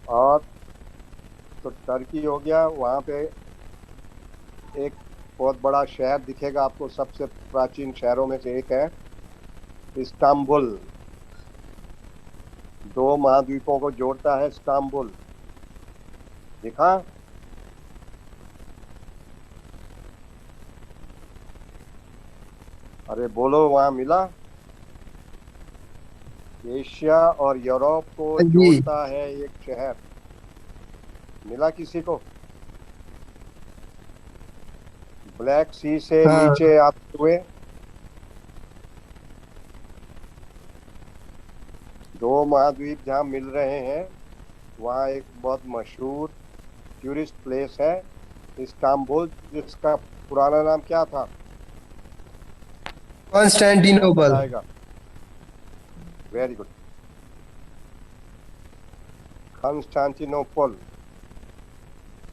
और तो टर्की हो गया। वहाँ पे एक बहुत बड़ा शहर दिखेगा आपको, सबसे प्राचीन शहरों में से एक है इस्तांबुल। दो महाद्वीपों को जोड़ता है इस्तांबुल। दिखा? अरे बोलो, वहाँ मिला? एशिया और यूरोप को हाँ जी। जोड़ता है एक शहर। मिला किसी को? ब्लैक सी से हाँ। नीचे आते हुए दो महाद्वीप जहाँ मिल रहे हैं, वहाँ एक बहुत मशहूर टूरिस्ट प्लेस है इस्तांबुल, जिसका पुराना नाम क्या था? कौन कॉन्स्टेंटिनोपल। बताएगा? Very good. कंस्टांटिनोपल।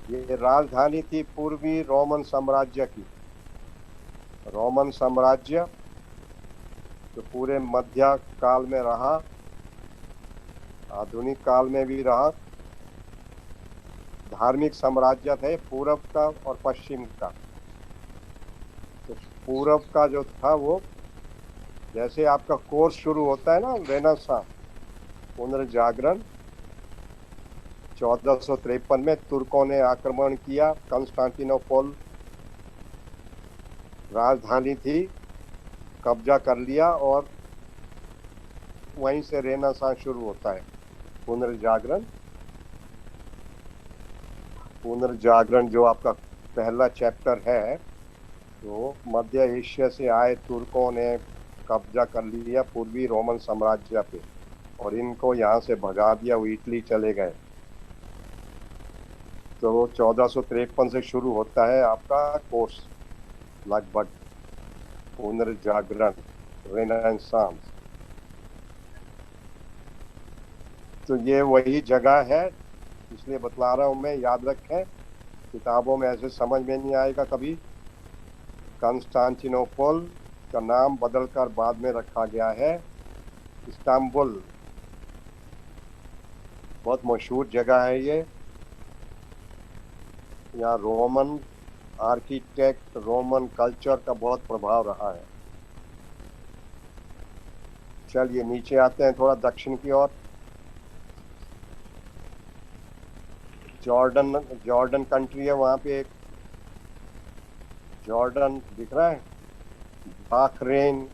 ये राजधानी थी पूर्वी रोमन साम्राज्य की। रोमन साम्राज्य जो पूरे मध्य काल में रहा, आधुनिक काल में भी रहा। धार्मिक साम्राज्य थे पूरब का और पश्चिम का। तो पूरब का जो था वो, जैसे आपका कोर्स शुरू होता है ना, रेनेसां, पुनर्जागरण, 1453 में तुर्कों ने आक्रमण किया। कंस्टांटिनोपल राजधानी थी, कब्जा कर लिया, और वहीं से रेनेसां शुरू होता है, पुनर्जागरण। पुनर्जागरण जो आपका पहला चैप्टर है, तो मध्य एशिया से आए तुर्कों ने कब्जा कर लिया पूर्वी रोमन साम्राज्य पे, और इनको यहाँ से भगा दिया, वो इटली चले गए। तो 1453 से शुरू होता है आपका कोर्स, लगभग, पुनर्जागरण, रेनेसांस। तो ये वही जगह है, इसलिए बतला रहा हूँ मैं, याद रखें। किताबों में ऐसे समझ में नहीं आएगा कभी। कंस्टांटिनोपल का नाम बदलकर बाद में रखा गया है इस्तांबुल। बहुत मशहूर जगह है ये। यहाँ रोमन आर्किटेक्ट, रोमन कल्चर का बहुत प्रभाव रहा है। चलिए नीचे आते हैं थोड़ा दक्षिण की ओर। जॉर्डन, जॉर्डन कंट्री है वहाँ पे एक। जॉर्डन दिख रहा है, बाखरेन,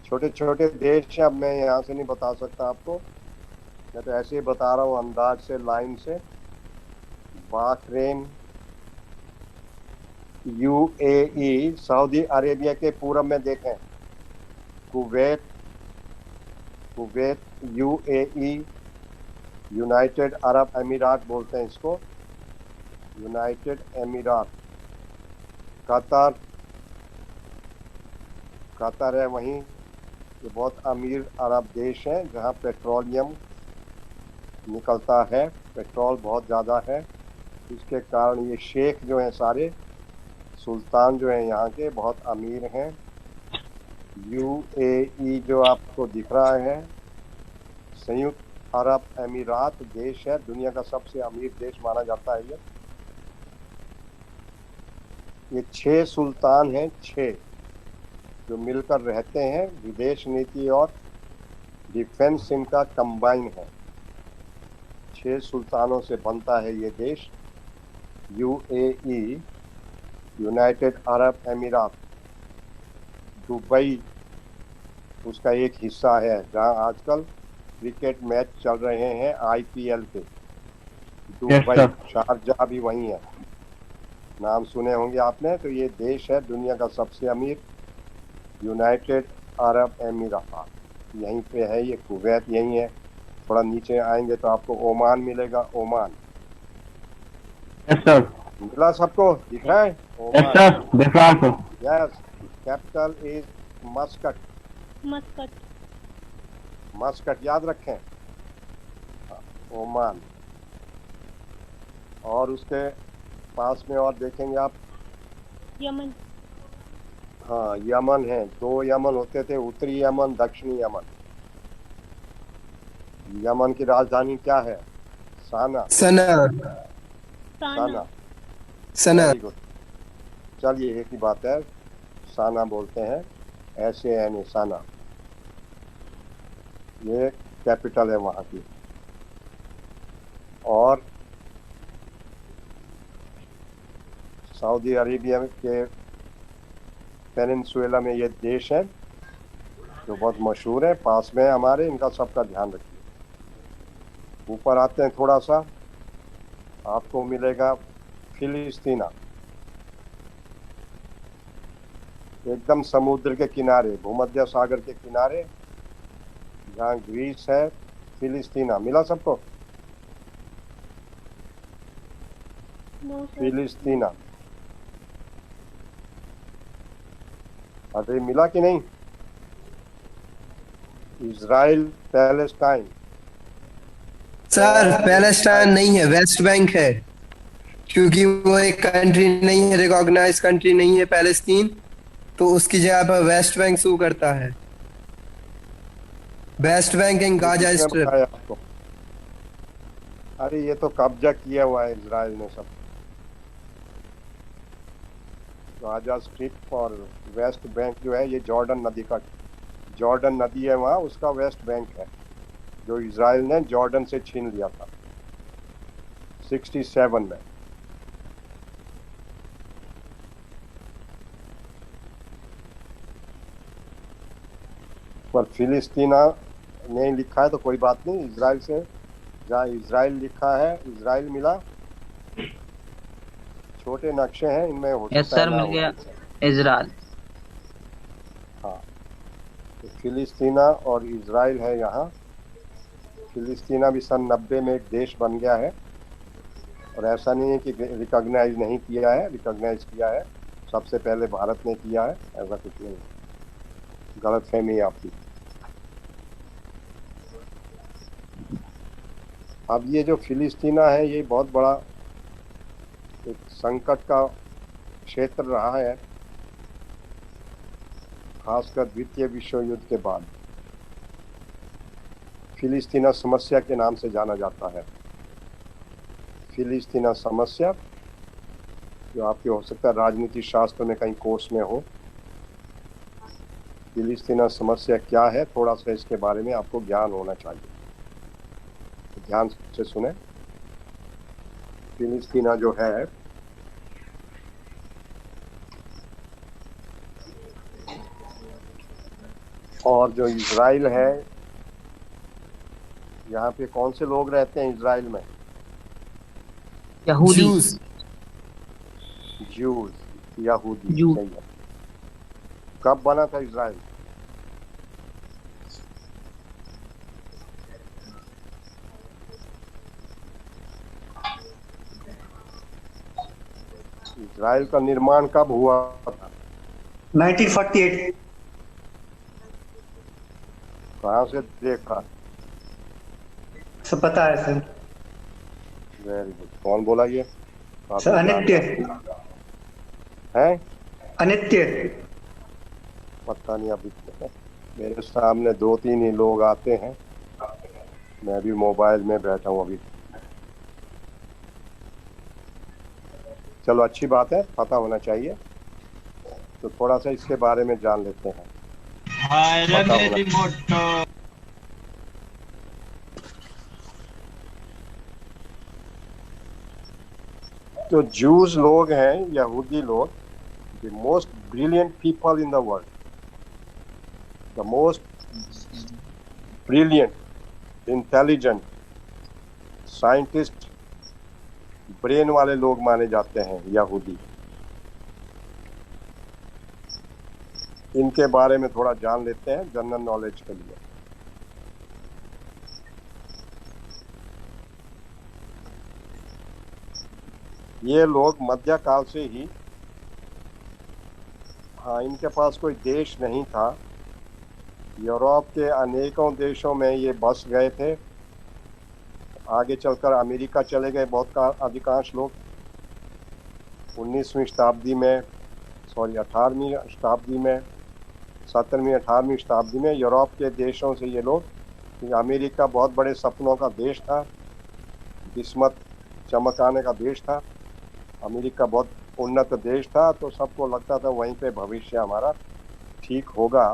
छोटे छोटे देश हैं। अब मैं यहाँ से नहीं बता सकता आपको, मैं तो ऐसे ही बता रहा हूँ अंदाज से, लाइन से। बाखरेन, यूएई, सऊदी अरेबिया के पूरब में देखें, Kuwait, Kuwait, UAE, United Arab अमीरात बोलते हैं इसको, यूनाइटेड अमीरात। कतर, कतर है वहीं। ये बहुत अमीर अरब देश है जहाँ पेट्रोलियम निकलता है, पेट्रोल बहुत ज़्यादा है। इसके कारण ये शेख जो हैं सारे, सुल्तान जो हैं यहाँ के, बहुत अमीर हैं। यूएई जो आपको दिख रहा है, संयुक्त अरब अमीरात देश है, दुनिया का सबसे अमीर देश माना जाता है ये 6 सुल्तान हैं, 6, जो मिलकर रहते हैं। विदेश नीति और डिफेंस इनका कंबाइन है। 6 सुल्तानों से बनता है ये देश, यूएई, यूनाइटेड अरब अमीरात। दुबई उसका एक हिस्सा है, जहां आजकल क्रिकेट मैच चल रहे हैं आईपीएल के। Yes Dubai, sir. शारजाह भी वही है, नाम सुने होंगे आपने। तो ये देश है दुनिया का सबसे अमीर, यूनाइटेड अरब अमीरात। यहीं पे है ये, कुवैत यहीं है। थोड़ा नीचे आएंगे तो आपको ओमान मिलेगा, ओमान। Yes sir. मिला सबको? दिख रहा है यस ओमान? सर, दिख रहा है sir. Yes. Capital is Muscat. Muscat. Muscat याद रखें। हाँ, ओमान। और उसके पास में और देखेंगे आप, यमन। हाँ यमन है। दो यमन होते थे, उत्तरी यमन, दक्षिणी यमन। यमन की राजधानी क्या है? साना सना साना सना वेरी गुड। चलिए एक ही बात है, साना बोलते हैं, SANA साना, ये कैपिटल है वहाँ की। और सऊदी अरेबिया के पेनिनसुला में ये देश है जो बहुत मशहूर है, पास में है हमारे, इनका सबका ध्यान रखिए। ऊपर आते हैं थोड़ा सा, आपको मिलेगा फिलिस्तीना, एकदम समुद्र के किनारे, भूमध्य सागर के किनारे, जहाँ ग्रीस है, फिलिस्तीना मिला सबको? No sir. फिलिस्तीना, अरे मिला कि नहीं? इजराइल पैलेस्टाइन, सर पैलेस्टाइन नहीं है, वेस्ट बैंक है, क्योंकि वो एक कंट्री नहीं है, रिकॉग्नाइज कंट्री नहीं है पैलेस्तीन, तो उसकी जगह पर वेस्ट बैंक शो करता है। वेस्ट बैंक इन गाजा किसने स्ट्रिप। बताया आपको? अरे ये तो कब्जा किया हुआ है इजराइल ने सब, गाजा स्ट्रिप और वेस्ट बैंक जो है ये जॉर्डन नदी का, जॉर्डन नदी है वहाँ, उसका वेस्ट बैंक है, जो इजराइल ने जॉर्डन से छीन लिया था 67 में। पर फिलिस्तीना नहीं लिखा है तो कोई बात नहीं, इजराइल से, जहाँ इजराइल लिखा है, इजराइल मिला। छोटे नक्शे हैं, इनमें हो यस सकता है सर, ना मिल हो गया सकता है। इजराइल। हाँ, तो फिलिस्तीना और इजराइल है यहाँ। फिलिस्तीना भी सन 90 में एक देश बन गया है, और ऐसा नहीं है कि रिकॉग्नाइज नहीं किया है, रिकॉग्नाइज किया है, सबसे पहले भारत ने किया है, ऐसा कुछ नहीं, गलतफहमी है आपकी। अब ये जो फिलिस्तीना है ये बहुत बड़ा एक संकट का क्षेत्र रहा है, खासकर द्वितीय विश्व युद्ध के बाद। फिलिस्तीना समस्या के नाम से जाना जाता है। फिलिस्तीना समस्या, जो आपके हो सकता है राजनीति शास्त्र में कहीं कोर्स में हो। फिलिस्तीना समस्या क्या है, थोड़ा सा इसके बारे में आपको ज्ञान होना चाहिए, तो ध्यान से सुने। फिलिस्तीना जो है और जो इजराइल है, यहाँ पे कौन से लोग रहते हैं इजराइल में? यहूदी। ज्यूज। ज्यूज, यहूदी, जू। सही है। कब बना था इजराइल? इजराइल का निर्माण कब हुआ था? 1948। कहाँ से देखा? सब पता है सर। Very good. कौन बोला ये? सर अनित्य। है? अनित्य। पता नहीं, अभी मेरे सामने 2-3 ही लोग आते हैं, मैं भी मोबाइल में बैठा हूँ अभी। चलो अच्छी बात है, पता होना चाहिए, तो थोड़ा सा इसके बारे में जान लेते हैं। पता होना। तो जूस लोग हैं, यहूदी लोग, the most brilliant people in the world, the most brilliant, intelligent, scientist, brain वाले लोग माने जाते हैं यहूदी। इनके बारे में थोड़ा जान लेते हैं जनरल नॉलेज के लिए। ये लोग मध्यकाल से ही, हाँ, इनके पास कोई देश नहीं था, यूरोप के अनेकों देशों में ये बस गए थे, आगे चलकर अमेरिका चले गए बहुत का अधिकांश लोग। 19वीं शताब्दी में, सॉरी 18वीं शताब्दी में, 17वीं 18वीं शताब्दी में यूरोप के देशों से ये लोग, अमेरिका बहुत बड़े सपनों का देश था, किस्मत चमकाने का देश था। अमेरिका बहुत उन्नत देश था, तो सबको लगता था वहीं पे भविष्य हमारा ठीक होगा।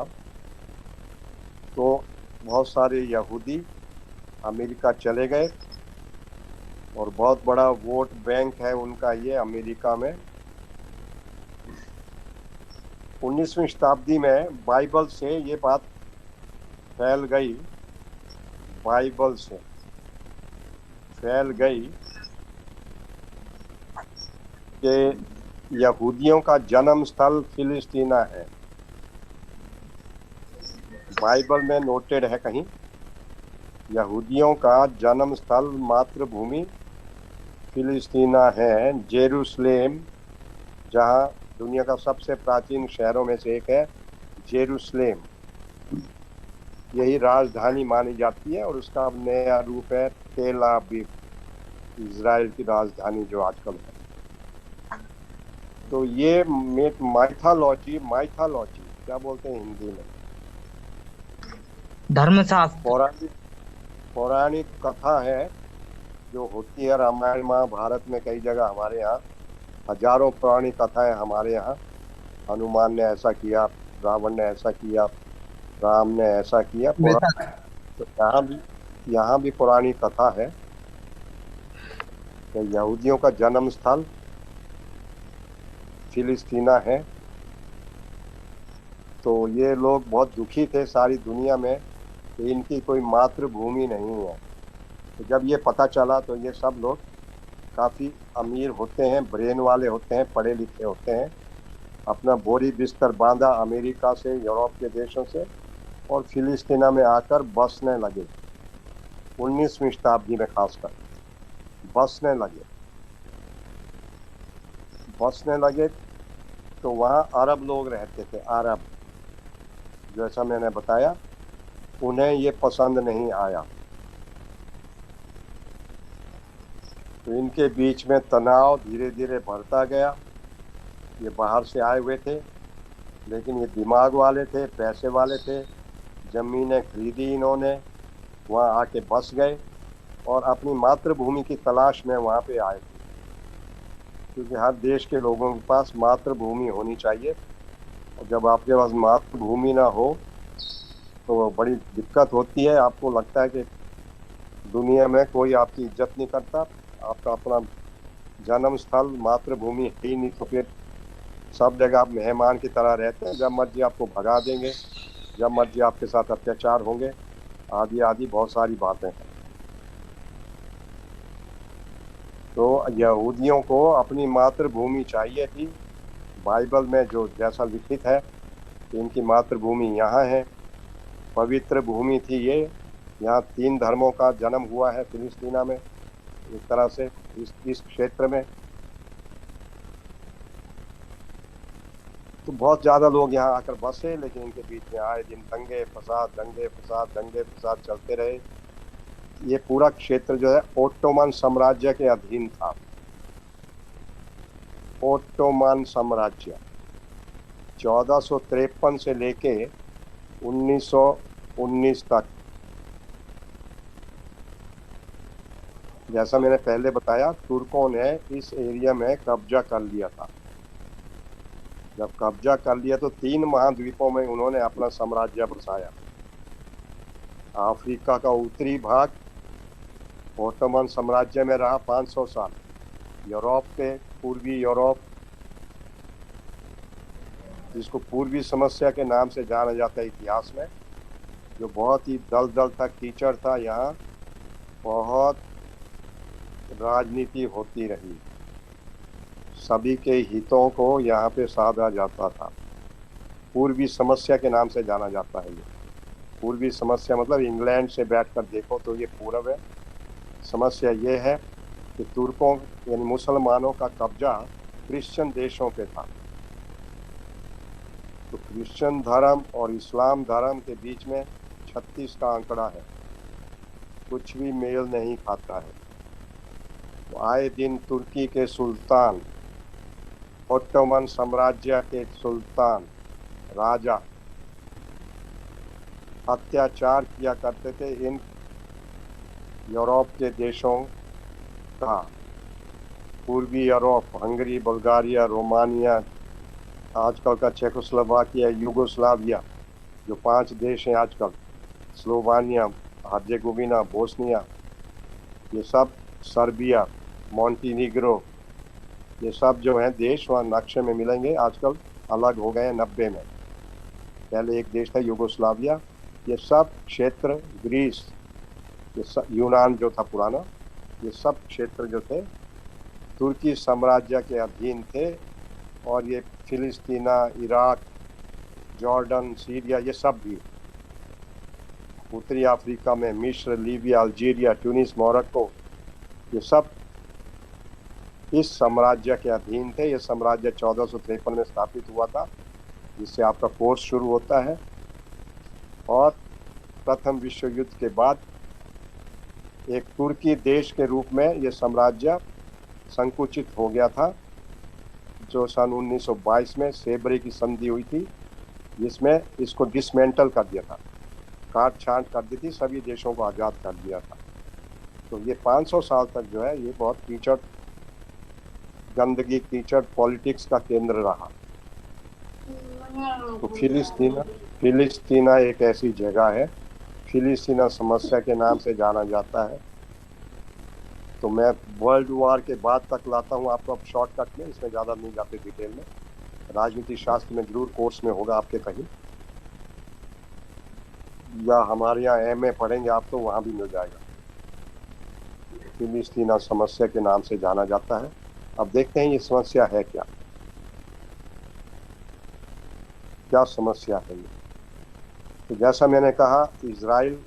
तो बहुत सारे यहूदी अमेरिका चले गए और बहुत बड़ा वोट बैंक है उनका ये अमेरिका में। 19वीं शताब्दी में बाइबल से ये बात फैल गई, बाइबल से फैल गई कि यहूदियों का जन्म स्थल फिलिस्तीना है। बाइबल में नोटेड है कहीं, यहूदियों का जन्म स्थल मातृभूमि फिलिस्तीना है। जेरूसलेम, जहां दुनिया का सबसे प्राचीन शहरों में से एक है जेरूसलेम, यही राजधानी मानी जाती है। और उसका अब नया रूप है तेल अवीव, इजराइल की राजधानी जो आजकल है। तो ये माइथोलॉजी क्या बोलते हैं हिंदी में, धर्मशास्त्र। पौराणिक कथा है जो होती है रामायण महाभारत में। कई जगह हमारे यहाँ हजारों पौराणिक कथाएं हमारे यहाँ। हनुमान ने ऐसा किया, रावण ने ऐसा किया, राम ने ऐसा किया। तो यहाँ भी पुरानी कथा है कि यहूदियों का जन्म स्थल फिलिस्तीना है। तो ये लोग बहुत दुखी थे सारी दुनिया में कि इनकी कोई मातृभूमि नहीं है। तो जब ये पता चला तो ये सब लोग काफ़ी अमीर होते हैं, ब्रेन वाले होते हैं, पढ़े लिखे होते हैं, अपना बोरी बिस्तर बांधा अमेरिका से, यूरोप के देशों से, और फिलिस्तीना में आकर बसने लगे। 19वीं शताब्दी में खासकर बसने लगे। तो वहाँ अरब लोग रहते थे, अरब, जैसा मैंने बताया। उन्हें ये पसंद नहीं आया, तो इनके बीच में तनाव धीरे धीरे बढ़ता गया। ये बाहर से आए हुए थे, लेकिन ये दिमाग वाले थे, पैसे वाले थे, ज़मीनें खरीदी इन्होंने, वहाँ आके बस गए और अपनी मातृभूमि की तलाश में वहाँ पे आए थे। क्योंकि हर देश के लोगों के पास मातृभूमि होनी चाहिए, और जब आपके पास मातृभूमि ना हो तो बड़ी दिक्कत होती है। आपको लगता है कि दुनिया में कोई आपकी इज्जत नहीं करता, आपका अपना जन्म स्थल मातृभूमि है ही नहीं, तो फिर सब जगह आप मेहमान की तरह रहते हैं। जब मर्जी आपको भगा देंगे, जब मर्जी आपके साथ अत्याचार होंगे, आदि आदि बहुत सारी बातें हैं। तो यहूदियों को अपनी मातृभूमि चाहिए थी। बाइबल में जो जैसा लिखित है कि इनकी मातृभूमि यहाँ है, पवित्र भूमि थी ये। यहाँ 3 धर्मों का जन्म हुआ है फिलिस्तीना में, एक तरह से इस क्षेत्र में। तो बहुत ज़्यादा लोग यहाँ आकर बसे, लेकिन इनके बीच में आए दिन दंगे फसाद चलते रहे। ये पूरा क्षेत्र जो है ओटोमन साम्राज्य के अधीन था। ओटोमन साम्राज्य 1453 से लेके 1919 तक। जैसा मैंने पहले बताया, तुर्कों ने इस एरिया में कब्जा कर लिया था। जब कब्जा कर लिया तो 3 महाद्वीपों में उन्होंने अपना साम्राज्य बसाया। अफ्रीका का उत्तरी भाग ओटोमन साम्राज्य में रहा 500 साल। यूरोप के पूर्वी यूरोप, जिसको पूर्वी समस्या के नाम से जाना जाता है इतिहास में, जो बहुत ही दलदल था, कीचड़ था, यहाँ बहुत राजनीति होती रही। सभी के हितों को यहाँ पे साधा जाता था। पूर्वी समस्या के नाम से जाना जाता है ये। पूर्वी समस्या मतलब इंग्लैंड से बैठकर देखो तो ये पूर्व है। समस्या ये है कि तुर्कों यानी मुसलमानों का कब्जा क्रिश्चियन देशों पे था। तो क्रिश्चियन धर्म और इस्लाम धर्म के बीच में 36 का आंकड़ा है, कुछ भी मेल नहीं खाता है। तो आए दिन तुर्की के सुल्तान, ओटोमन साम्राज्य के सुल्तान, राजा अत्याचार किया करते थे इन यूरोप के देशों का पूर्वी यूरोप, हंगरी, बुल्गारिया, रोमानिया, आजकल का चेकोस्लोवाकिया, यूगोस्लाविया, जो 5 देश हैं आजकल, स्लोवानिया, हर्जेगोविना, बोस्निया, ये सब, सर्बिया, मॉन्टीनीग्रो, ये सब जो हैं देश वहाँ नक्शे में मिलेंगे। आजकल अलग हो गए हैं 90 में। पहले एक देश था यूगोस्लाविया। ये सब क्षेत्र, ग्रीस, यूनान जो था पुराना, ये सब क्षेत्र जो थे तुर्की साम्राज्य के अधीन थे। और ये फिलिस्तीना, इराक, जॉर्डन, सीरिया, ये सब भी, उत्तरी अफ्रीका में मिस्र, लीबिया, अल्जीरिया, ट्यूनिस, मोरक्को, ये सब इस साम्राज्य के अधीन थे। ये साम्राज्य 1453 में स्थापित हुआ था, जिससे आपका कोर्स शुरू होता है। और प्रथम विश्व युद्ध के बाद एक तुर्की देश के रूप में ये साम्राज्य संकुचित हो गया था, जो सन 1922 में सेबरे की संधि हुई थी, जिसमें इसको डिसमेंटल कर दिया था, काट छांट कर दी थी, सभी देशों को आज़ाद कर दिया था। तो ये 500 साल तक जो है ये बहुत कीचड़, गंदगी, कीचड़ पॉलिटिक्स का केंद्र रहा। तो फिलिस्तीना एक ऐसी जगह है, फिलिस्तीना समस्या के नाम से जाना जाता है। तो मैं वर्ल्ड वॉर के बाद तक लाता हूँ आपको अब शॉर्टकट में, इसमें ज़्यादा नहीं जाते डिटेल में। राजनीति शास्त्र में जरूर कोर्स में होगा आपके कहीं, या हमारे यहाँ एमए पढ़ेंगे आप तो वहाँ भी मिल जाएगा। फिलिस्तीना समस्या के नाम से जाना जाता है। अब देखते हैं ये समस्या है क्या, क्या समस्या है ये। तो जैसा मैंने कहा, इजराइल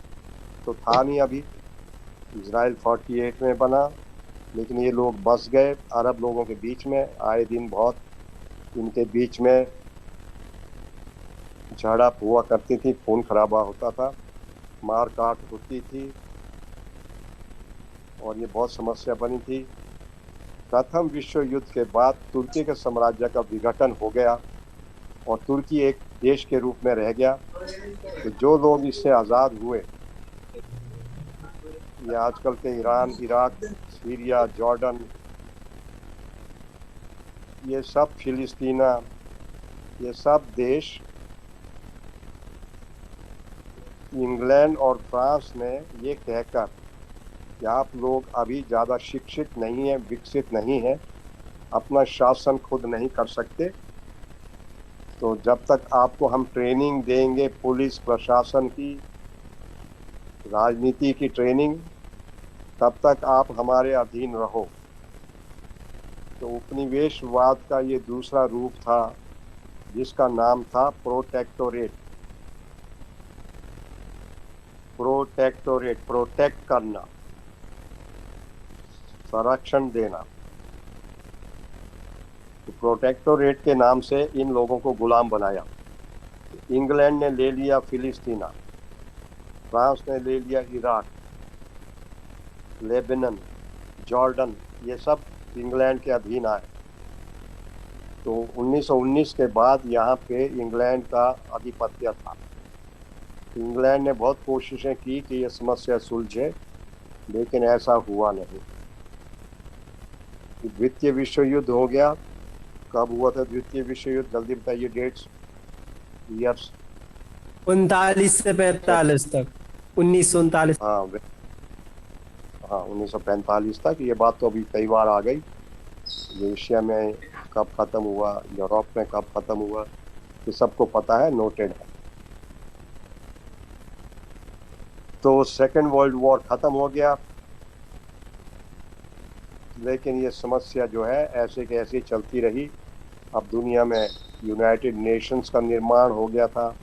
तो था नहीं अभी, इजराइल 48 में बना, लेकिन ये लोग बस गए अरब लोगों के बीच में। आए दिन बहुत इनके बीच में झड़प हुआ करती थी, खून खराबा होता था, मार काट होती थी, और ये बहुत समस्या बनी थी। प्रथम विश्व युद्ध के बाद तुर्की के साम्राज्य का विघटन हो गया और तुर्की एक देश के रूप में रह गया। तो जो लोग इससे आज़ाद हुए, ये आजकल के ईरान, इराक, सीरिया, जॉर्डन, ये सब, फिलिस्तीना, ये सब देश इंग्लैंड और फ्रांस ने ये कहकर कि आप लोग अभी ज़्यादा शिक्षित नहीं हैं, विकसित नहीं हैं, अपना शासन खुद नहीं कर सकते, तो जब तक आपको हम ट्रेनिंग देंगे, पुलिस प्रशासन की, राजनीति की ट्रेनिंग, तब तक आप हमारे अधीन रहो। तो उपनिवेशवाद का ये दूसरा रूप था, जिसका नाम था प्रोटेक्टोरेट। प्रोटेक्टोरेट, प्रोटेक्ट करना, संरक्षण देना। तो प्रोटेक्टोरेट के नाम से इन लोगों को गुलाम बनाया। इंग्लैंड ने ले लिया फिलिस्तीना, फ्रांस ने ले लिया इराक, लेबनान, जॉर्डन, ये सब इंग्लैंड के अधीन आए। तो 1919 के बाद यहाँ पे इंग्लैंड का आधिपत्य था। इंग्लैंड ने बहुत कोशिशें की कि ये समस्या सुलझे, लेकिन ऐसा हुआ नहीं। द्वितीय विश्व युद्ध हो गया। कब हुआ था द्वितीय विश्व युद्ध, जल्दी बताइए डेट्स, ईयर्स। 39 से 45 तक, 1939। हाँ, 1945 तक। ये बात तो अभी कई बार आ गई, ये एशिया में कब ख़त्म हुआ, यूरोप में कब ख़त्म हुआ, ये सबको पता है, नोटेड है। तो सेकेंड वर्ल्ड वॉर ख़त्म हो गया, लेकिन ये समस्या जो है ऐसे के ऐसे चलती रही। अब दुनिया में यूनाइटेड नेशंस का निर्माण हो गया था,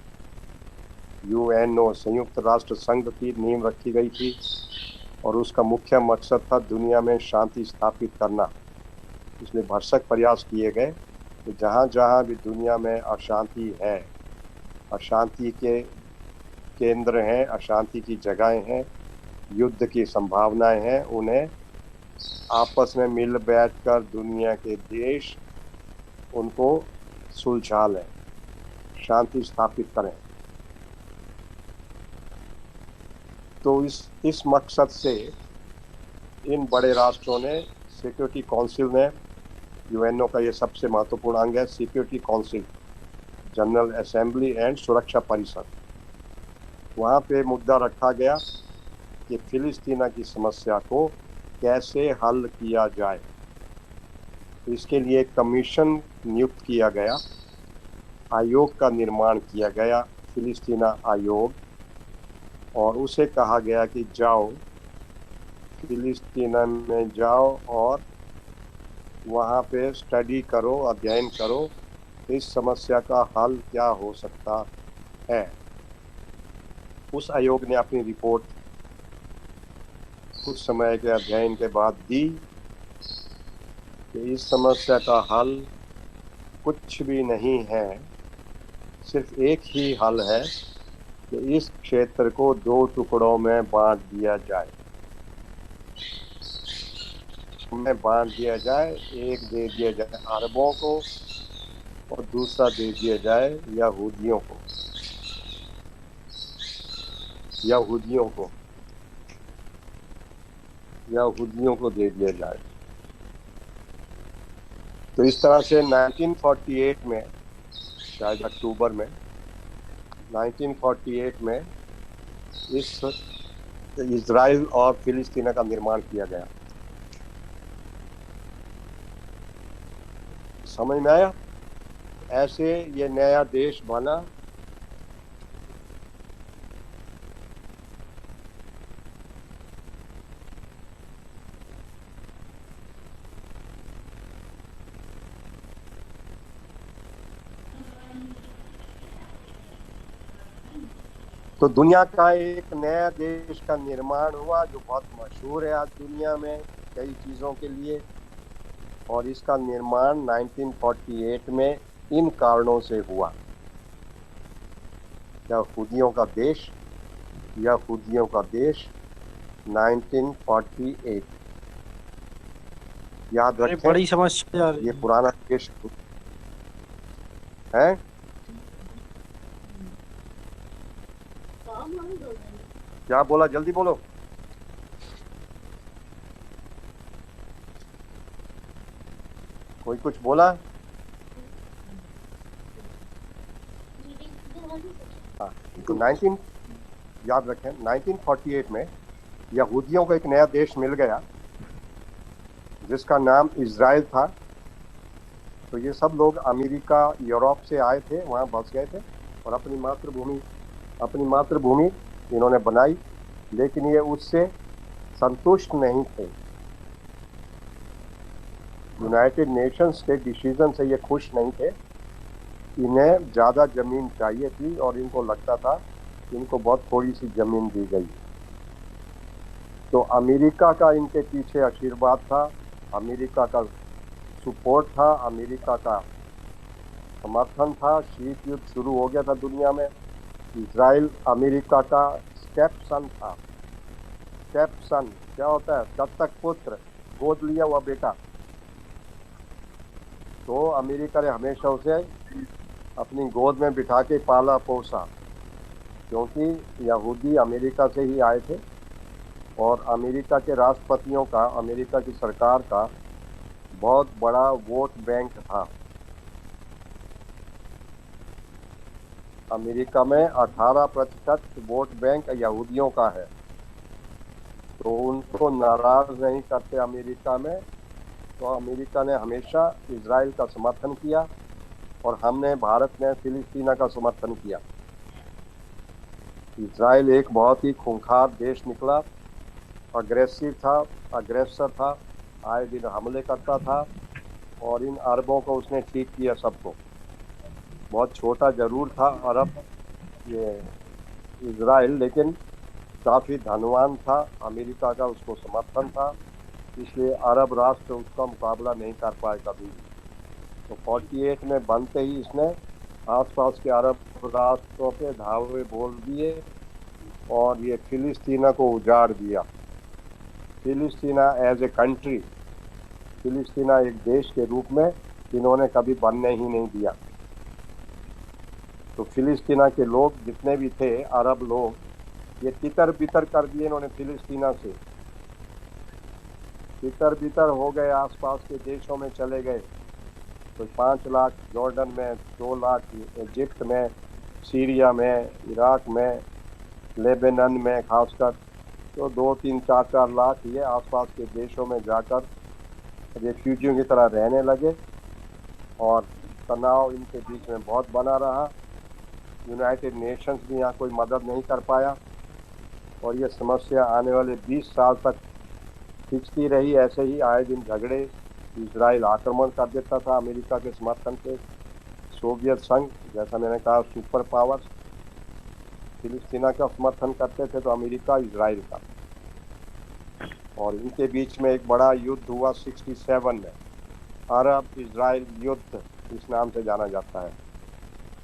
यूएनओ, संयुक्त राष्ट्र संघ की नींव रखी गई थी, और उसका मुख्य मकसद था दुनिया में शांति स्थापित करना। इसलिए भरसक प्रयास किए गए कि जहाँ जहाँ भी दुनिया में अशांति है, अशांति के केंद्र हैं, अशांति की जगहें हैं, युद्ध की संभावनाएं हैं, उन्हें आपस में मिल बैठकर दुनिया के देश उनको सुलझा लें, शांति स्थापित करें। तो इस मकसद से इन बड़े राष्ट्रों ने सिक्योरिटी काउंसिल ने, यूएनओ का ये सबसे महत्वपूर्ण अंग है, security council, general assembly and सुरक्षा परिषद, वहाँ पे मुद्दा रखा गया कि फिलिस्तीना की समस्या को कैसे हल किया जाए। इसके लिए एक कमीशन नियुक्त किया गया, आयोग का निर्माण किया गया, फिलिस्तीना आयोग, और उसे कहा गया कि जाओ फिलिस्तीना में जाओ और वहाँ पे स्टडी करो, अध्ययन करो, इस समस्या का हल क्या हो सकता है। उस आयोग ने अपनी रिपोर्ट कुछ समय के अध्ययन के बाद दी कि इस समस्या का हल कुछ भी नहीं है, सिर्फ एक ही हल है कि इस क्षेत्र को 2 टुकड़ों में बांट दिया जाए। एक दे दिया जाए अरबों को और दूसरा दे दिया जाए यहूदियों को। यहूदियों को दे दिया जाए। तो इस तरह से 1948 में, शायद अक्टूबर में 1948 में इस इजराइल और फिलिस्तीना का निर्माण किया गया। समझ में आया? ऐसे ये नया देश बना। तो दुनिया का एक नया देश का निर्माण हुआ जो बहुत मशहूर है आज दुनिया में कई चीज़ों के लिए, और इसका निर्माण 1948 में इन कारणों से हुआ। यहूदियों का देश 1948 याद अरे रखें। बड़ी समस्या आ रही ये है। पुराना देश है। क्या बोला? जल्दी बोलो। कोई कुछ बोला? हाँ, तो 19 याद रखें 1948 में यहूदियों को एक नया देश मिल गया जिसका नाम इजराइल था। तो ये सब लोग अमेरिका, यूरोप से आए थे, वहाँ बस गए थे और अपनी मातृभूमि इन्होंने बनाई, लेकिन ये उससे संतुष्ट नहीं थे। यूनाइटेड नेशंस के डिसीजन से ये खुश नहीं थे। इन्हें ज़्यादा ज़मीन चाहिए थी और इनको लगता था कि इनको बहुत थोड़ी सी ज़मीन दी गई। तो अमेरिका का इनके पीछे आशीर्वाद था, अमेरिका का सपोर्ट था, अमेरिका का समर्थन था। शीत युद्ध शुरू हो गया था दुनिया में। इजराइल अमेरिका का स्टेप सन था। स्टेप सन क्या होता है? दत्तक पुत्र, गोद लिया हुआ बेटा। तो अमेरिका ने हमेशा उसे अपनी गोद में बिठा के पाला पोसा, क्योंकि यहूदी अमेरिका से ही आए थे और अमेरिका के राष्ट्रपतियों का, अमेरिका की सरकार का बहुत बड़ा वोट बैंक था। अमेरिका में 18% वोट बैंक यहूदियों का है। तो उनको नाराज नहीं करते अमेरिका में, तो अमेरिका ने हमेशा इजराइल का समर्थन किया और हमने, भारत ने फिलिस्तीना का समर्थन किया। इजराइल एक बहुत ही खूंखार देश निकला, अग्रेसिव था, अग्रेसर था, आए दिन हमले करता था और इन अरबों को उसने ठीक किया सबको। बहुत छोटा जरूर था अरब ये इजराइल, लेकिन काफ़ी धनवान था। अमेरिका का उसको समर्थन था, इसलिए अरब राष्ट्र उसका मुकाबला नहीं कर पाए कभी भी। तो 48 में बनते ही इसने आसपास के अरब राष्ट्रों पे धावे बोल दिए और ये फिलिस्तीना को उजाड़ दिया। फिलिस्तीना एज ए कंट्री, फिलिस्तीना एक देश के रूप में इन्होंने कभी बनने ही नहीं दिया। तो फिलिस्तीना के लोग जितने भी थे, अरब लोग, ये तितर बितर कर दिए इन्होंने फिलिस्तीना से। तितर बितर हो गए, आसपास के देशों में चले गए। तो 5 लाख जॉर्डन में, 2 लाख इजिप्ट में, सीरिया में, इराक में, लेबनान में खासकर, तो 2-3-4-4 लाख ये आसपास के देशों में जाकर रेफ्यूजियों की तरह रहने लगे और तनाव इनके बीच में बहुत बना रहा। यूनाइटेड नेशंस भी यहाँ कोई मदद नहीं कर पाया और ये समस्या आने वाले 20 साल तक खिंचती रही। ऐसे ही आए दिन झगड़े, इजराइल आक्रमण कर देता था अमेरिका के समर्थन से, सोवियत संघ जैसा मैंने कहा सुपर पावर्स फिलिस्तीना का समर्थन करते थे, तो अमेरिका इजराइल का, और इनके बीच में एक बड़ा युद्ध हुआ 67 में, अरब इजराइल युद्ध इस नाम से जाना जाता है,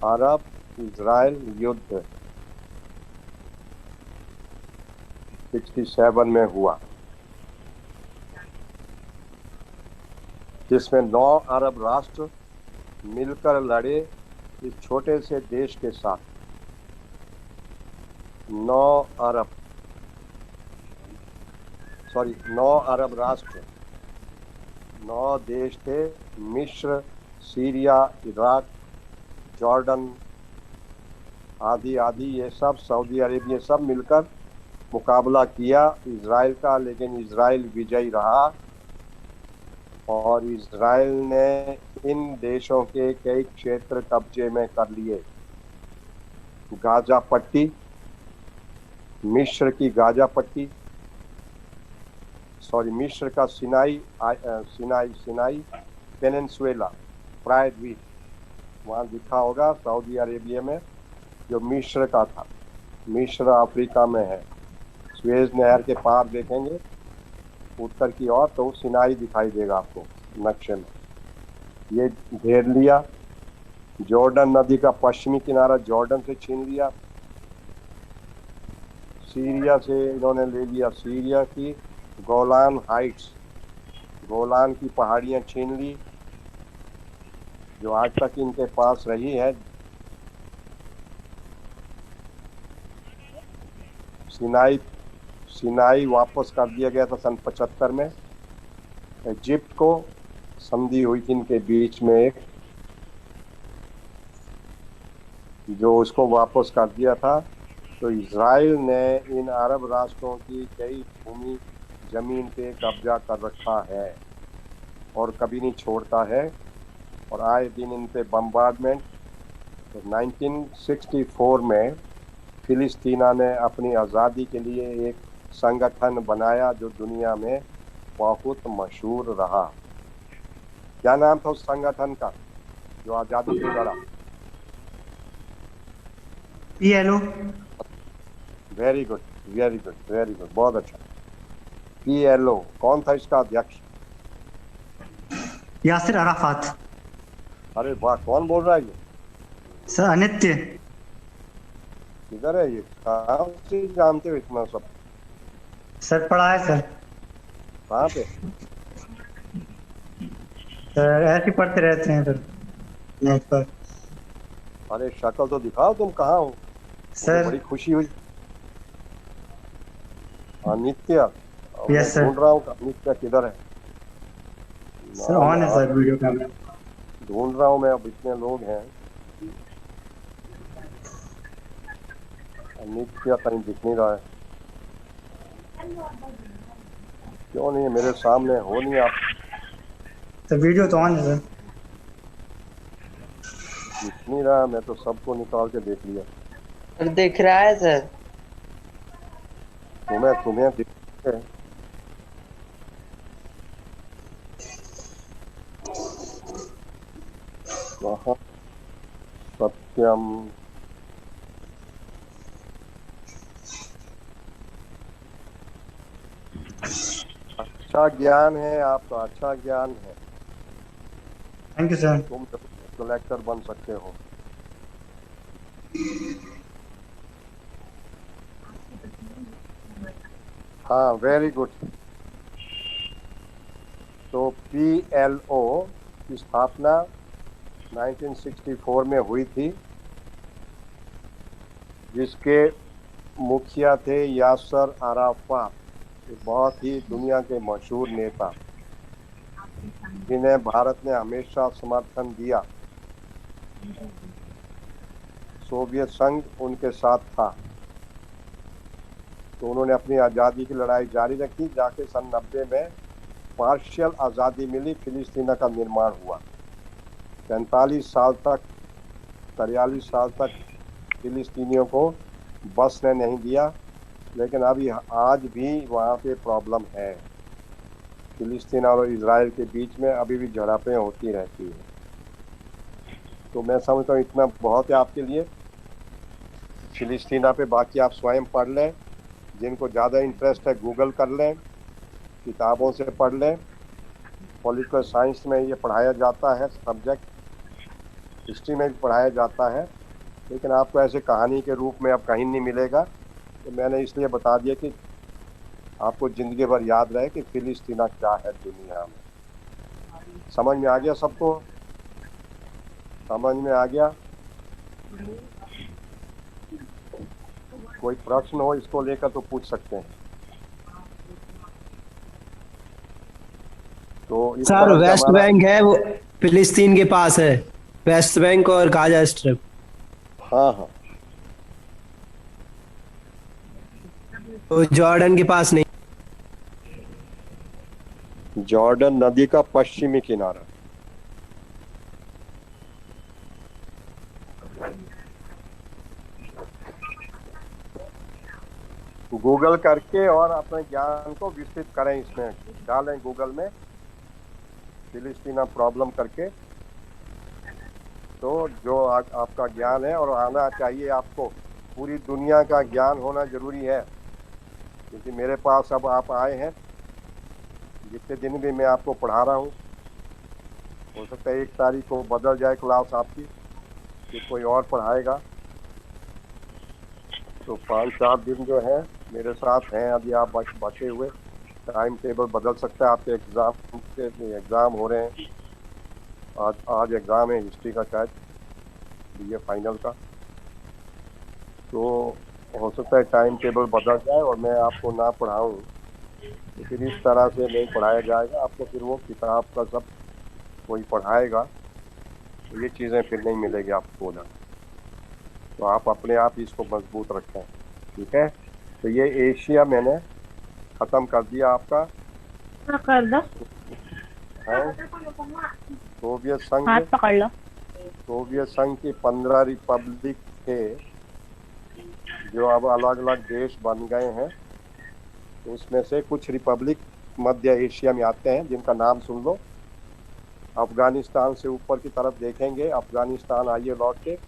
अरब इजराइल युद्ध 67 में हुआ, जिसमें 9 अरब राष्ट्र मिलकर लड़े इस छोटे से देश के साथ। 9 अरब राष्ट्र, 9 देश थे, मिस्र, सीरिया, इराक, जॉर्डन आदि आदि, ये सब, सऊदी अरेबिया, सब मिलकर मुकाबला किया इजराइल का, लेकिन इजराइल विजयी रहा और इजराइल ने इन देशों के कई क्षेत्र कब्जे में कर लिए। गाजा पट्टी, मिस्र की गाजा पट्टी, मिस्र का सिनाई पेनिनसुला, प्रायद्वीप, वहाँ दिखा होगा सऊदी अरेबिया में, जो मिस्र का था। मिस्र अफ्रीका में है, स्वेज नहर के पार देखेंगे उत्तर की ओर तो सिनाई दिखाई देगा आपको नक्शे में। ये घेर लिया। जॉर्डन नदी का पश्चिमी किनारा जॉर्डन से छीन लिया। सीरिया से इन्होंने ले लिया, सीरिया की गोलान हाइट्स, गोलान की पहाड़ियां छीन ली, जो आज तक इनके पास रही है। सिनाई वापस कर दिया गया था सन 75 में। इजिप्ट को संधि हुई थी इनके बीच में एक, जो उसको वापस कर दिया था। तो इजराइल ने इन अरब राष्ट्रों की कई भूमि जमीन पे कब्जा कर रखा है और कभी नहीं छोड़ता है, और आए दिन इन पे बम्बार्डमेंट। तो 1964 में फिलिस्तीना ने अपनी आज़ादी के लिए एक संगठन बनाया जो दुनिया में बहुत मशहूर रहा। क्या नाम था उस संगठन का जो आज़ादी से लड़ा? PLO। Very good, very good, very good, बहुत अच्छा। PLO। कौन था इसका अध्यक्ष? Yasser Arafat. अरे वाह, कौन बोल रहा है ये? सर अनित्य। किधर है ये? कहाँ से जानते हो इतना सब? सर पढ़ा है सर। कहाँ पे? सर ऐसे ही पढ़ते रहते हैं सर नेट पर। अरे शक्ल तो दिखाओ, तुम कहाँ हो? सर बड़ी खुशी हुई। अनित्य, यस सर। ढूंढ रहा हूँ अनित्य किधर है। सर ऑन है सर वीडियो कैमरा। ढूंढ रहा हूँ मैं, अब इतने लोग हैं। अनित्य कहीं दिख नहीं रहा है, क्यों नहीं है मेरे सामने? हो नहीं आप? सर वीडियो तो ऑन है सर। दिख नहीं रहा, मैं तो सबको निकाल के देख लिया। सर दिख रहा है सर। तुम्हें दिख रहा है? कहाँ? सत्यम, अच्छा ज्ञान है आपका, अच्छा ज्ञान है। Thank you sir. तुम कलेक्टर बन सकते हो। हाँ, वेरी गुड। तो PLO की स्थापना 1964 में हुई थी, जिसके मुखिया थे यासर अराफात। एक बहुत ही दुनिया के मशहूर नेता, जिन्हें भारत ने हमेशा समर्थन दिया। सोवियत संघ उनके साथ था, तो उन्होंने अपनी आज़ादी की लड़ाई जारी रखी। जाके सन 90 में पार्शियल आज़ादी मिली, फिलिस्तीन का निर्माण हुआ। 43 साल तक 43 साल तक फिलिस्तीनियों को बसने नहीं दिया, लेकिन अभी आज भी वहाँ पे प्रॉब्लम है। फिलिस्तीन और इजराइल के बीच में अभी भी झड़पें होती रहती है। तो मैं समझता हूँ इतना बहुत है आपके लिए फिलिस्तीना पे। बाकी आप स्वयं पढ़ लें, जिनको ज़्यादा इंटरेस्ट है गूगल कर लें, किताबों से पढ़ लें। पॉलिटिकल साइंस में ये पढ़ाया जाता है, सब्जेक्ट हिस्ट्री में भी पढ़ाया जाता है, लेकिन आपको ऐसे कहानी के रूप में अब कहीं नहीं मिलेगा। तो मैंने इसलिए बता दिया कि आपको ज़िंदगी भर याद रहे कि फिलिस्तीना क्या है दुनिया में। समझ में आ गया सबको? समझ में आ गया? कोई प्रश्न हो इसको लेकर तो पूछ सकते हैं। तो इस सर तरह से वेस्ट हमारा, बैंक है वो फिलिस्तीन के पास है, वेस्ट बैंक और गाजा स्ट्रिप। हाँ हाँ, तो जॉर्डन के पास नहीं। जॉर्डन नदी का पश्चिमी किनारा। गूगल करके और अपने ज्ञान को विस्तृत करें, इसमें डालें गूगल में फिलिस्तीना प्रॉब्लम करके। तो जो आपका ज्ञान है, और आना चाहिए आपको, पूरी दुनिया का ज्ञान होना जरूरी है। क्योंकि मेरे पास अब आप आए हैं, जितने दिन भी मैं आपको पढ़ा रहा हूँ, हो सकता है 1 तारीख को बदल जाए क्लास आपकी, फिर कोई और पढ़ाएगा। तो 5-4 दिन जो है मेरे साथ हैं अभी आप बचे हुए। टाइम टेबल बदल सकता है, आपके एग्ज़ाम हो रहे हैं। आज एग्ज़ाम है हिस्ट्री का, शायद BA फाइनल का। तो हो सकता है टाइम टेबल बदल जाए और मैं आपको ना पढ़ाऊँ, तो फिर इस तरह से नहीं पढ़ाया जाएगा आपको। फिर वो किताब का सब कोई पढ़ाएगा, तो ये चीज़ें फिर नहीं मिलेगी आपको ना। तो आप अपने आप इसको मजबूत रखें, ठीक है? तो ये एशिया मैंने ख़त्म कर दिया आपका हाँ, कर दो। है। सोवियत संघ, हाथ पकड़ लो। सोवियत संघ की 15 रिपब्लिक थे, जो अब अलग अलग देश बन गए हैं। तो उसमें से कुछ रिपब्लिक मध्य एशिया में आते हैं, जिनका नाम सुन लो। अफगानिस्तान से ऊपर की तरफ देखेंगे, अफगानिस्तान आइए लौट के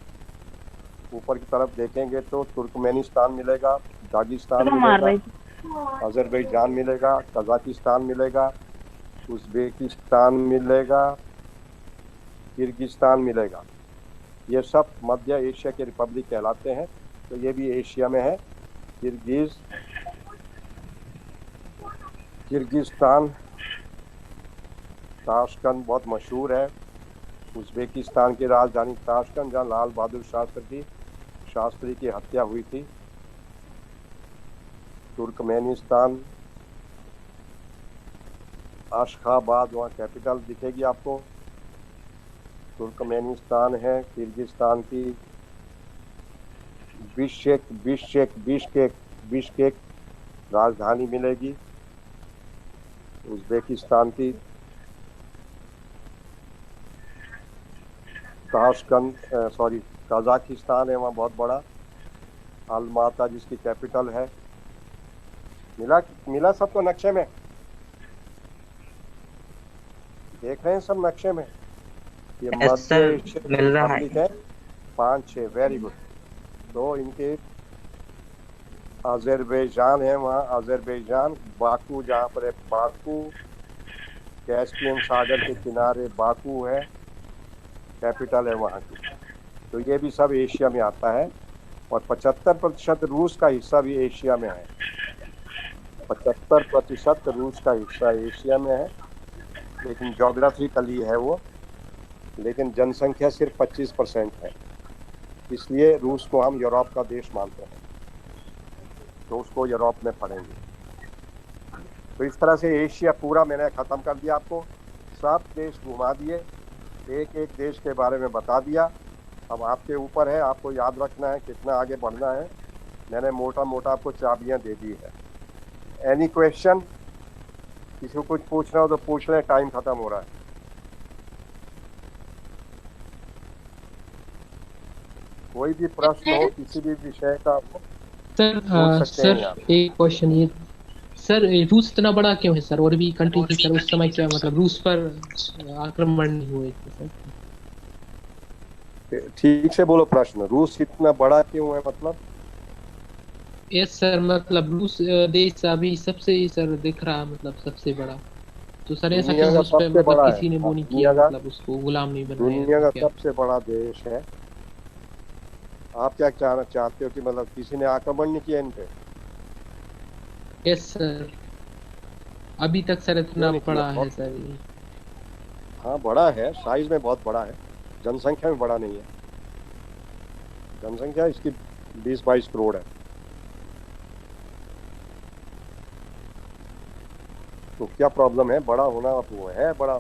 ऊपर की तरफ देखेंगे तो तुर्कमेनिस्तान मिलेगा, दागिस्तान तो मार मिलेगा, रही थी। अजरबैजान मिलेगा, कजाकिस्तान मिलेगा, उज़्बेकिस्तान मिलेगा, किर्गिस्तान मिलेगा। ये सब मध्य एशिया के रिपब्लिक कहलाते हैं। तो ये भी एशिया में है। किर्गिस्तान, ताशकंद बहुत मशहूर है। उज़्बेकिस्तान की राजधानी ताशकंद, जहाँ लाल बहादुर शास्त्री की हत्या हुई थी। तुर्कमेनिस्तान, अशखाबाद वहाँ कैपिटल दिखेगी आपको, तुर्कमेनिस्तान है। किर्गिस्तान की बिश्केक राजधानी मिलेगी। उज़्बेकिस्तान की कजाकिस्तान है, वहाँ बहुत बड़ा, अलमाता जिसकी कैपिटल है। मिला सबको नक्शे में? देख रहे हैं सब नक्शे में? ये Yes, मध्य sir, एशिया मिल रहा है। रिपब्लिक है, 5-6, वेरी गुड। तो इनके अजरबैजान है, वहाँ अजरबैजान, बाकू जहाँ पर है बाकू, कैस्पियन सागर के किनारे बाकू है, कैपिटल है वहाँ की। तो ये भी सब एशिया में आता है। और 75% रूस का हिस्सा भी एशिया में है। 75% रूस का हिस्सा एशिया में है, लेकिन जोग्राफिकली है वो, लेकिन जनसंख्या सिर्फ 25% है। इसलिए रूस को हम यूरोप का देश मानते हैं, तो उसको यूरोप में पढ़ेंगे। तो इस तरह से एशिया पूरा मैंने ख़त्म कर दिया, आपको सब देश घुमा दिए, एक एक देश के बारे में बता दिया। अब आपके ऊपर है, आपको याद रखना है कितना आगे बढ़ना है। मैंने मोटा मोटा आपको चाबियां दे दी है। Any question? किसी को कुछ पूछना हो तो पूछ लें, टाइम खत्म हो रहा है। कोई भी प्रश्न हो किसी भी विषय का हो, सर पूछ सकते हैं सर आप। एक क्वेश्चन ये सर, रूस इतना बड़ा क्यों है सर? और भी कंट्री थी सर उस समय, क्या मतलब रूस पर आक्रमण नहीं हुए थे सर? ठीक से बोलो प्रश्न, रूस इतना बड़ा क्यों है मतलब? यस सर, मतलब रूस देश अभी सबसे सर दिख रहा मतलब सबसे बड़ा, तो सर ऐसा दुनिया क्यों का उस पे सबसे मतलब बड़ा है, किसी ने वो नहीं किया, दुनिया का मतलब उसको गुलाम नहीं बनाया दुनिया तो का क्या? सबसे बड़ा देश है। आप क्या कहना चाहते हो कि मतलब किसी ने आक्रमण नहीं किया इन पे? यस सर, अभी तक सर क्यों इतना नहीं किया? बड़ा है बहुत, सर ये। हाँ बड़ा है, साइज में बहुत बड़ा है, जनसंख्या में बड़ा नहीं है। जनसंख्या इसकी 20-22 करोड़ है। तो क्या प्रॉब्लम है? बड़ा होना वो है बड़ा।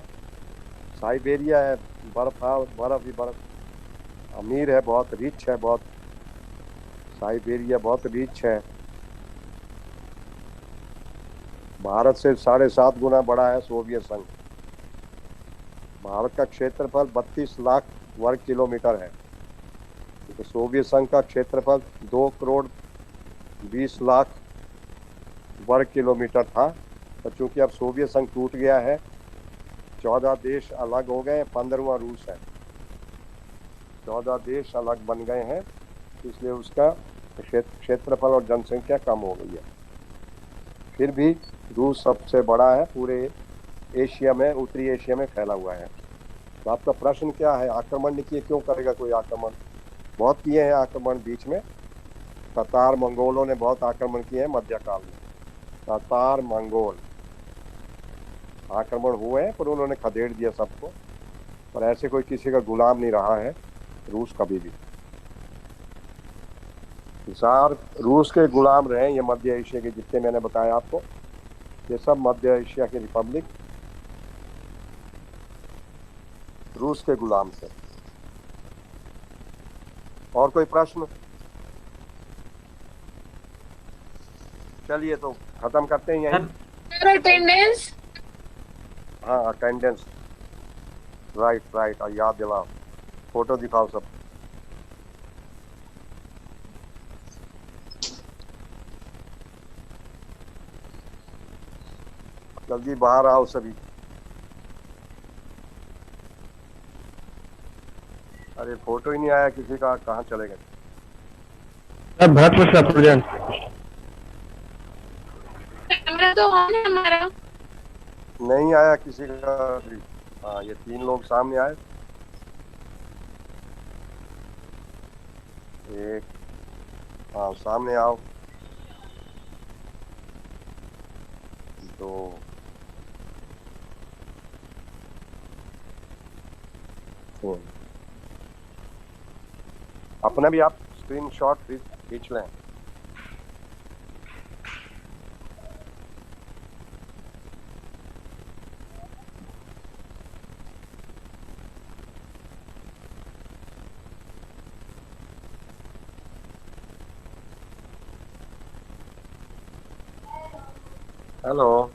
साइबेरिया है, बर्फ, बर्फ ही बर्फ। अमीर है बहुत, रिच है बहुत, साइबेरिया बहुत रिच है। भारत से 7.5 गुना बड़ा है सोवियत संघ। भारत का क्षेत्रफल 32 लाख वर्ग किलोमीटर है, तो सोवियत संघ का क्षेत्रफल 2 करोड़ 20 लाख वर्ग किलोमीटर था। तो चूंकि अब सोवियत संघ टूट गया है, 14 देश अलग हो गए, 15वां रूस है। 14 देश अलग बन गए हैं, इसलिए उसका क्षेत्रफल और जनसंख्या कम हो गई है। फिर भी रूस सबसे बड़ा है, पूरे एशिया में, उत्तरी एशिया में फैला हुआ है। तो आपका प्रश्न क्या है? आक्रमण नहीं किए, क्यों करेगा कोई आक्रमण? बहुत किए हैं आक्रमण बीच में। तातार मंगोलों ने बहुत आक्रमण किए हैं मध्यकाल में। तातार मंगोल आक्रमण हुए हैं, पर उन्होंने खदेड़ दिया सबको। पर ऐसे कोई किसी का गुलाम नहीं रहा है रूस कभी भी। सार रूस के गुलाम रहे ये मध्य एशिया के, जितने मैंने बताया आपको, ये सब मध्य एशिया के रिपब्लिक रूस के गुलाम थे। और कोई प्रश्न? चलिए तो खत्म करते हैं यहीं। अटेंडेंस। हाँ अटेंडेंस, राइट राइट, याद दिलाओ। फोटो दिखाओ सब। जल्दी बाहर आओ सभी। अरे फोटो ही नहीं आया किसी का, कहाँ चले गए? सर भरतपुर से प्रेजेंट। कैमरा तो ऑन है हमारा। नहीं आया किसी का अभी। हाँ ये 3 लोग सामने आए। एक, हाँ सामने आओ। 2, अपना भी आप स्क्रीनशॉट खींच लें। Hello,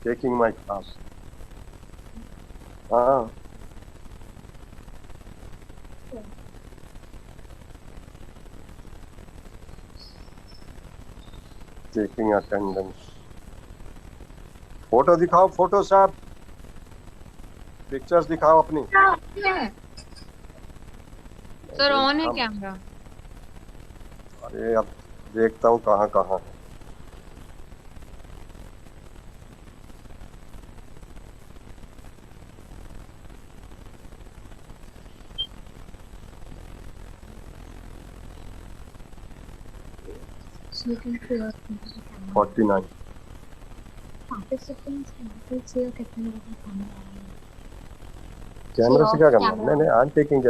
taking my class. हाँ टेकिंग अटेंडेंस। फोटो दिखाओ, फोटो साहब, पिक्चर्स दिखाओ अपनी। सर ऑन है कैमरा। अरे अब देखता हूँ कहाँ कहाँ है। Forty nine. कैमरा से क्या करना? नहीं नहीं, I am taking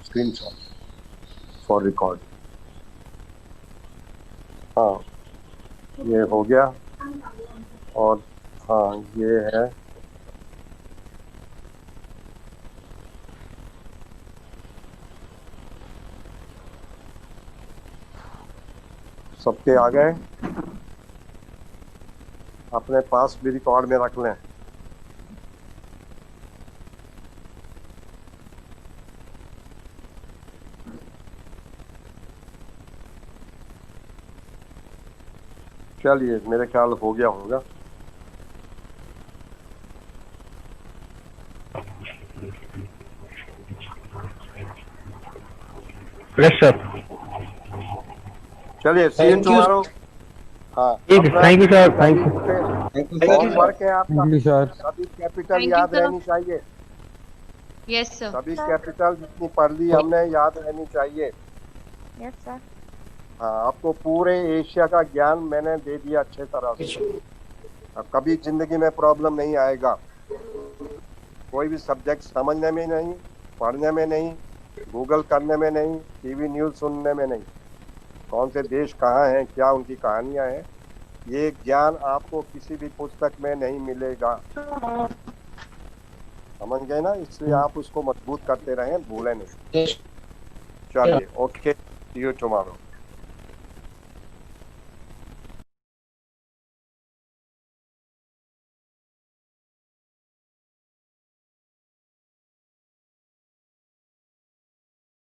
screenshot for record. हाँ ये हो गया। और हाँ ये है सबके आ गए, अपने पास भी रिकॉर्ड में रख लें। चलिए मेरे ख्याल हो गया होगा। Yes sir. चलिए सी यू टुमारो। हाँ ठीक है, thank you sir, thank you. बहुत वर्क है आपका। Thank you sir. सभी कैपिटल Thank you, याद sir. रहनी चाहिए। Yes sir. सभी कैपिटल जितनी पढ़ ली हमने याद रहनी चाहिए। Yes sir. हाँ आपको पूरे एशिया का ज्ञान मैंने दे दिया अच्छे तरह से। अब कभी जिंदगी में प्रॉब्लम नहीं आएगा। कोई भी सब्जेक्ट समझने में नहीं, पढ़ने में नहीं, गूगल करने में नहीं, टीवी न्यूज़ सुनने में नहीं, कौन से देश कहाँ हैं, क्या उनकी कहानियाँ हैं, ये ज्ञान आपको किसी भी पुस्तक में नहीं मिलेगा। समझ गए ना? इसलिए आप उसको मजबूत करते रहें, भूलें नहीं। चलिए ओके, सी यू टुमारो।